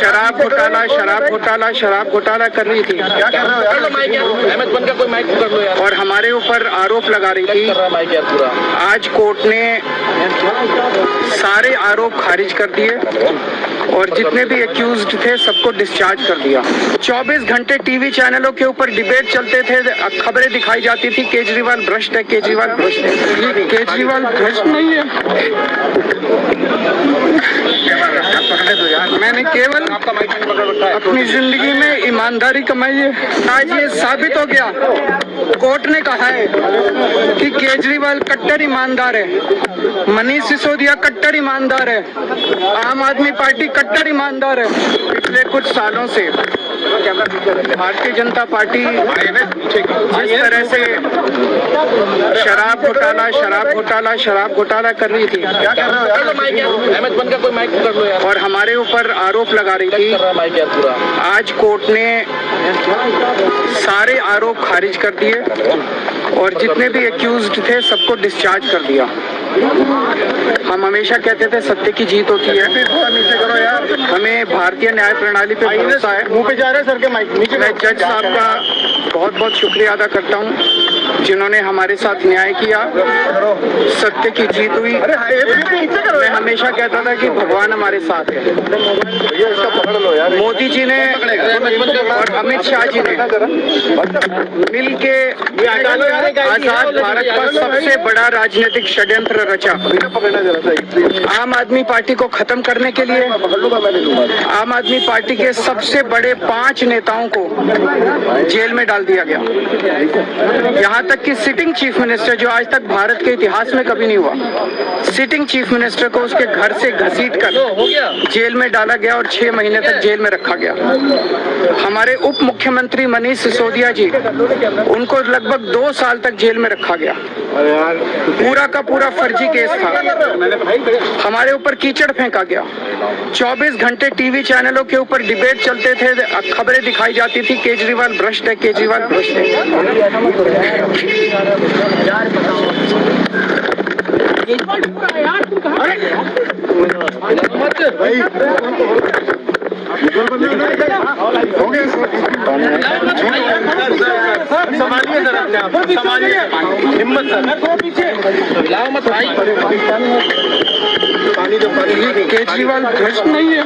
शराब घोटाला कर रही थी। क्या कर रहे हो? और हमारे ऊपर आरोप लगा रही थी। आज कोर्ट ने सारे आरोप खारिज कर दिए और जितने भी एक्यूज्ड थे सबको डिस्चार्ज कर दिया। 24 घंटे टीवी चैनलों के ऊपर डिबेट चलते थे, खबरें दिखाई जाती थी केजरीवाल भ्रष्ट है, केजरीवाल भ्रष्ट है। केजरीवाल भ्रष्ट नहीं है। मैंने केवल अपनी जिंदगी में ईमानदारी कमाई है। आज ये साबित हो गया, कोर्ट ने कहा है कि केजरीवाल कट्टर ईमानदार है, मनीष सिसोदिया कट्टर ईमानदार है, आम आदमी पार्टी कट्टर ईमानदार है। पिछले कुछ सालों से भारतीय जनता पार्टी जिस तरह से शराब घोटाला कर रही थी। क्या कर रहे हो? और हमारे ऊपर आरोप लगा रही थी। आज कोर्ट ने सारे आरोप खारिज कर दिए और जितने भी एक्यूज्ड थे सबको डिस्चार्ज कर दिया। हम हमेशा कहते थे सत्य की जीत होती है। हमें भारतीय न्याय प्रणाली पे भरोसा है। मुंह पे जा रहे सर के माइक नीचे। मैं जज साहब का बहुत बहुत शुक्रिया अदा करता हूँ जिन्होंने हमारे साथ न्याय किया, सत्य की जीत हुई। मैं हमेशा कहता था कि भगवान हमारे साथ है। मोदी जी ने और अमित शाह जी ने मिल के आजाद भारत का सबसे बड़ा राजनीतिक षड्यंत्र रचा। आम आदमी पार्टी को खत्म करने के लिए आम आदमी पार्टी के सबसे बड़े 5 नेताओं को जेल में डाल दिया गया। यहाँ तक कि सिटिंग चीफ मिनिस्टर, जो आज तक भारत के इतिहास में कभी नहीं हुआ, सिटिंग चीफ मिनिस्टर को उसके घर से घसीट कर जेल में डाला गया और 6 महीने तक जेल में रखा गया। हमारे उप मुख्यमंत्री मनीष सिसोदिया जी, उनको लगभग 2 साल तक जेल में रखा गया। पूरा का पूरा फर्जी केस था। हमारे ऊपर कीचड़ फेंका गया। 24 घंटे टीवी चैनलों के ऊपर डिबेट चलते थे, खबरें दिखाई जाती थी केजरीवाल भ्रष्ट है, केजरीवाल भ्रष्ट है। संभालिए सर, अपने आप संभालिए, हिम्मत सर, लाओ मत भाई। केजरीवाल भ्रष्ट नहीं है।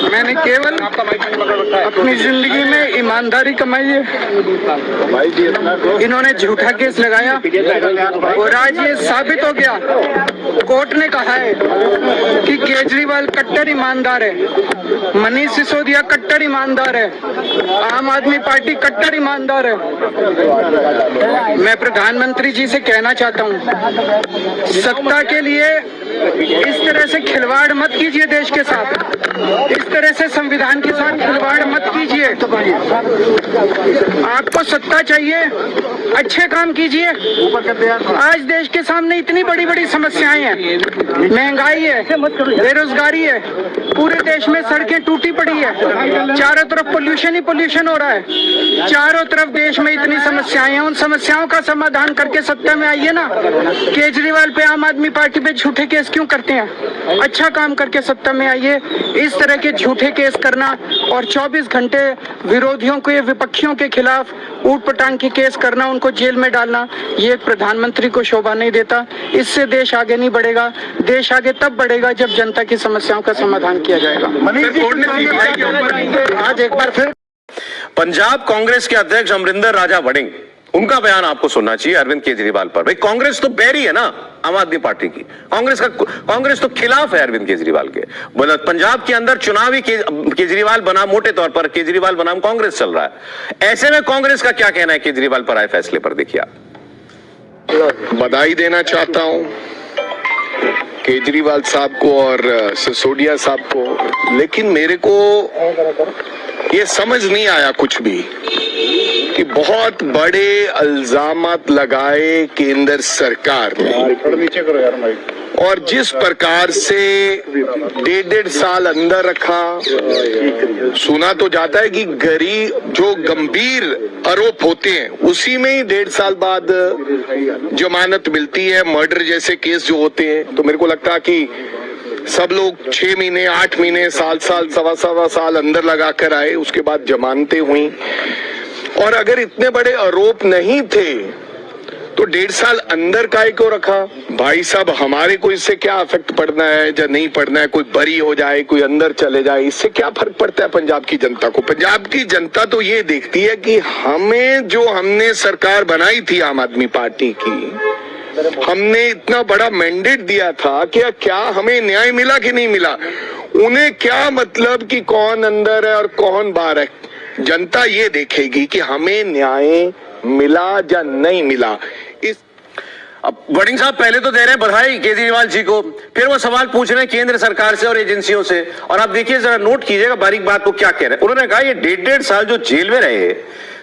मैंने केवल अपनी जिंदगी में ईमानदारी कमाई है। इन्होंने झूठा केस लगाया और आज ये साबित हो गया, कोर्ट ने कहा है कि केजरीवाल कट्टर ईमानदार है, मनीष सिसोदिया कट्टर ईमानदार है, आम आदमी पार्टी कट्टर ईमानदार है। मैं प्रधानमंत्री जी से कहना चाहता हूँ, सत्ता के लिए इस तरह से खिलवाड़ मत कीजिए देश के साथ, इस तरह से संविधान के साथ खिलवाड़ मत कीजिए। आपको सत्ता चाहिए, अच्छे काम कीजिए। आज देश के सामने इतनी बड़ी बड़ी समस्याएं हैं, महंगाई है, बेरोजगारी है, पूरे देश में सड़कें टूटी पड़ी है, चारों तरफ पोल्यूशन ही पोल्यूशन हो रहा है, चारों तरफ देश में इतनी समस्याएं हैं। उन समस्याओं का समाधान करके सत्ता में आइए ना। केजरीवाल पे, आम आदमी पार्टी पे झूठे केस क्यों करते हैं? अच्छा काम करके सत्ता में आइए। इस तरह के झूठे केस करना और 24 घंटे विरोधियों के, विपक्षियों के खिलाफ ऊट-पटांग के केस करना, उनको जेल में डालना, ये प्रधानमंत्री को शोभा नहीं देता। इससे देश आगे नहीं बढ़ेगा। देश आगे तब बढ़ेगा जब जनता की समस्याओं का समाधान किया जाएगा। आज एक बार फिर पंजाब कांग्रेस के अध्यक्ष अमरिंदर राजा वड़िंग, उनका बयान आपको सुनना चाहिए अरविंद केजरीवाल पर। भाई कांग्रेस तो बैरी है ना आम आदमी पार्टी की, कांग्रेस तो खिलाफ है अरविंद केजरीवाल के। पंजाब के अंदर चुनावी केजरीवाल बनाम, मोटे तौर पर केजरीवाल बनाम कांग्रेस चल रहा है। ऐसे में कांग्रेस का क्या कहना है केजरीवाल पर आए फैसले पर? देखिए आप। बधाई देना चाहता हूं केजरीवाल साहब को और सिसोदिया साहब को, लेकिन मेरे को ये समझ नहीं आया कुछ भी कि बहुत बड़े इल्जामात लगाए केंद्र सरकार ने और जिस प्रकार से 1.5 साल अंदर रखा। सुना तो जाता है कि गरीब, जो गंभीर आरोप होते हैं उसी में ही 1.5 साल बाद जमानत मिलती है। मर्डर जैसे केस जो होते हैं तो मेरे को लगता है कि सब लोग 6 महीने 8 महीने साल सवा साल अंदर लगा कर आए, उसके बाद जमानतें हुई। और अगर इतने बड़े आरोप नहीं थे तो 1.5 साल अंदर काहे को रखा? भाई साहब, हमारे को इससे क्या इफेक्ट पड़ना है या नहीं पड़ना है? कोई बरी हो जाए, कोई अंदर चले जाए, इससे क्या फर्क पड़ता है पंजाब की जनता को? पंजाब की जनता तो ये देखती है कि हमने सरकार बनाई थी आम आदमी पार्टी की, हमने इतना बड़ा मैंडेट दिया था कि क्या हमें न्याय मिला कि नहीं मिला? उन्हें क्या मतलब कि कौन अंदर है और कौन बाहर है? जनता ये देखेगी कि हमें न्याय मिला या नहीं मिला। इस अब वड़िंग साहब पहले तो दे रहे हैं बधाई केजरीवाल जी को, फिर वो सवाल पूछ रहे हैं केंद्र सरकार से और एजेंसियों से। और आप देखिए, जरा नोट कीजिएगा बारीक बात को क्या कह रहे हैं। उन्होंने कहा ये 1.5 साल जो जेल में रहे,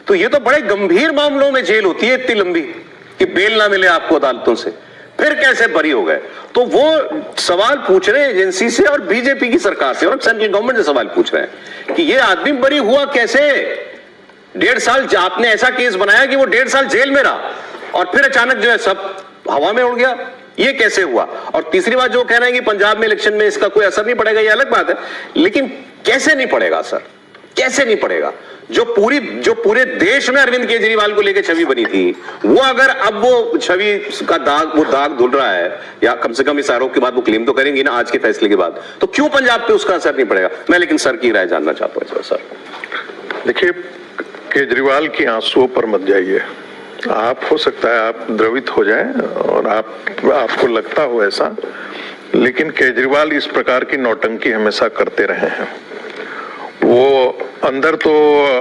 तो ये तो बड़े गंभीर मामलों में जेल होती है इतनी लंबी कि बेल ना मिले आपको अदालतों से, फिर कैसे बरी हो गए? तो वो सवाल पूछ रहे हैं एजेंसी से और बीजेपी की सरकार से और सेंट्रल गवर्नमेंट से सवाल पूछ रहे हैं कि ये आदमी बरी हुआ कैसे? 1.5 साल आपने ऐसा केस बनाया कि वो 1.5 साल जेल में रहा और फिर अचानक जो है सब हवा में उड़ गया, ये कैसे हुआ? और तीसरी बात जो कह रहे हैं कि पंजाब में इलेक्शन में इसका कोई असर नहीं पड़ेगा, ये अलग बात है, लेकिन कैसे नहीं पड़ेगा सर? कैसे नहीं पड़ेगा? जो पूरे देश में अरविंद केजरीवाल को लेकर छवि बनी थी, वो अगर अब वो छवि का दाग धुल रहा है, या कम से कम इस आरोप के बाद वो क्लेम तो करेंगे ना आज के फैसले के बाद, तो क्यों पंजाब पे उसका असर नहीं पड़ेगा? मैं लेकिन सर की राय जानना चाहता हूं। सर देखिए, केजरीवाल की आंसुओं पर मत जाइए। आप हो सकता है आप द्रवित हो जाएं और आपको लगता हो ऐसा, लेकिन केजरीवाल इस प्रकार की नौटंकी हमेशा करते रहे हैं। वो अंदर तो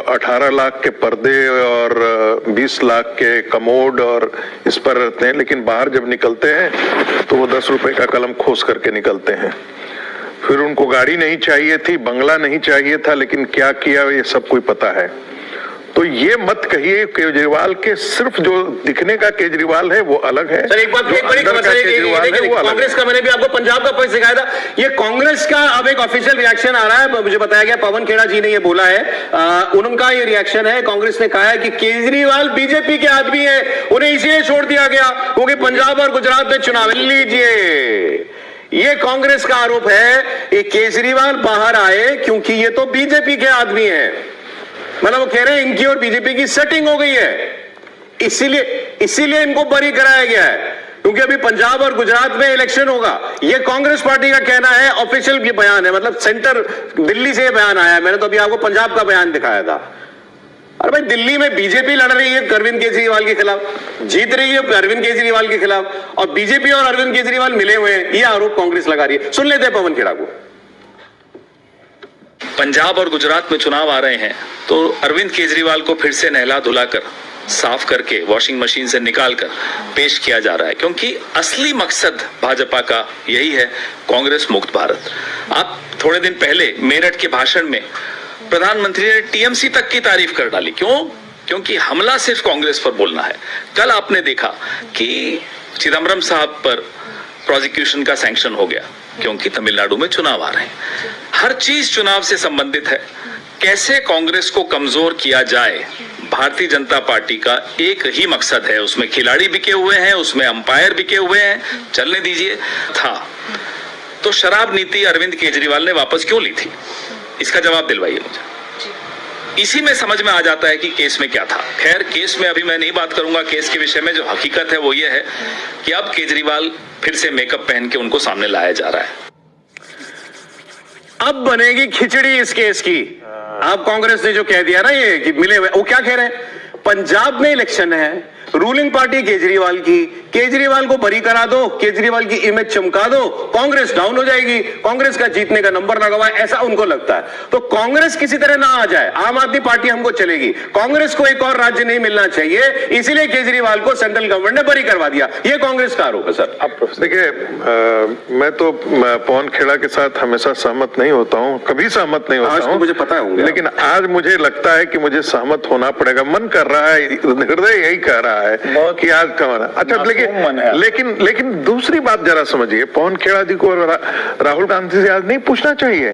18 लाख के पर्दे और 20 लाख के कमोड और इस पर रहते हैं, लेकिन बाहर जब निकलते हैं तो वो 10 रुपए का कलम खोस करके निकलते हैं। फिर उनको गाड़ी नहीं चाहिए थी, बंगला नहीं चाहिए था, लेकिन क्या किया ये सब कोई पता है। तो ये मत कहिए केजरीवाल के सिर्फ जो दिखने का केजरीवाल है वो अलग है। सर एक बात एक बड़ी कांग्रेस का, मैंने भी आपको पंजाब का पक्ष सिखाया था, ये कांग्रेस का अब एक ऑफिशियल रिएक्शन आ रहा है। मुझे बताया गया पवन खेड़ा जी ने ये बोला है, उनका ये रिएक्शन है। कांग्रेस ने कहा है कि केजरीवाल बीजेपी के आदमी है, उन्हें इसलिए छोड़ दिया गया क्योंकि पंजाब और गुजरात में चुनाव। लीजिए, ये कांग्रेस का आरोप है कि केजरीवाल बाहर आए क्योंकि ये तो बीजेपी के आदमी है। मतलब वो कह रहे हैं इनकी और बीजेपी की सेटिंग हो गई है, इसीलिए इनको बरी कराया गया है क्योंकि अभी पंजाब और गुजरात में इलेक्शन होगा। ये कांग्रेस पार्टी का कहना है, ऑफिशियल ये बयान है, मतलब सेंटर दिल्ली से ये बयान आया है। मैंने तो अभी आपको पंजाब का बयान दिखाया था। अरे भाई, दिल्ली में बीजेपी लड़ रही है अरविंद केजरीवाल के खिलाफ, जीत रही है अरविंद केजरीवाल के खिलाफ, और बीजेपी और अरविंद केजरीवाल मिले हुए हैं, ये आरोप कांग्रेस लगा रही है। सुन लेते हैं पवन खेड़ा को। पंजाब और गुजरात में चुनाव आ रहे हैं तो अरविंद केजरीवाल को फिर से नहला धुलाकर, साफ करके, वॉशिंग मशीन से निकालकर पेश किया जा रहा है, क्योंकि असली मकसद भाजपा का यही है, कांग्रेस मुक्त भारत। आप थोड़े दिन पहले मेरठ के भाषण में प्रधानमंत्री ने टीएमसी तक की तारीफ कर डाली। क्यों? क्योंकि हमला सिर्फ कांग्रेस पर बोलना है। कल आपने देखा कि चिदम्बरम साहब पर प्रोसिक्यूशन का सैंक्शन हो गया क्योंकि तमिलनाडु में चुनाव आ रहे हैं। हर चीज चुनाव से संबंधित है। कैसे कांग्रेस को कमजोर किया जाए, भारतीय जनता पार्टी का एक ही मकसद है। उसमें खिलाड़ी बिके हुए हैं, उसमें अंपायर बिके हुए हैं, चलने दीजिए। था तो शराब नीति अरविंद केजरीवाल ने वापस क्यों ली थी, इसका जवाब दिलवाइए मुझे। इसी में समझ में आ जाता है कि केस में क्या था। खैर, केस में अभी मैं नहीं बात करूंगा। केस के विषय में जो हकीकत है वो ये है कि अब केजरीवाल फिर से मेकअप पहन के उनको सामने लाया जा रहा है। अब बनेगी खिचड़ी इस केस की। अब कांग्रेस ने जो कह दिया ना ये कि मिले हुए, वो क्या कह रहे हैं, पंजाब में इलेक्शन है, रूलिंग पार्टी केजरीवाल की, केजरीवाल को बरी करा दो, केजरीवाल की इमेज चमका दो, कांग्रेस डाउन हो जाएगी, कांग्रेस का जीतने का नंबर लगा हुआ है, ऐसा उनको लगता है। तो कांग्रेस किसी तरह ना आ जाए, आम आदमी पार्टी हमको चलेगी, कांग्रेस को एक और राज्य नहीं मिलना चाहिए, इसीलिए केजरीवाल को सेंट्रल गवर्नमेंट ने बरी करवा दिया। ये कांग्रेस का आरोप है सर। अब देखिए, मैं तो पवन खेड़ा के साथ हमेशा सहमत नहीं होता हूँ, कभी सहमत नहीं होता हूँ, मुझे पता है, लेकिन आज मुझे लगता है कि मुझे सहमत होना पड़ेगा। मन कर रहा है, हृदय यही कह रहा है कि आज कमाना। अच्छा, लेकिन दूसरी बात जरा समझिए, पवन खेड़ा जी को राहुल गांधी से आज नहीं पूछना चाहिए।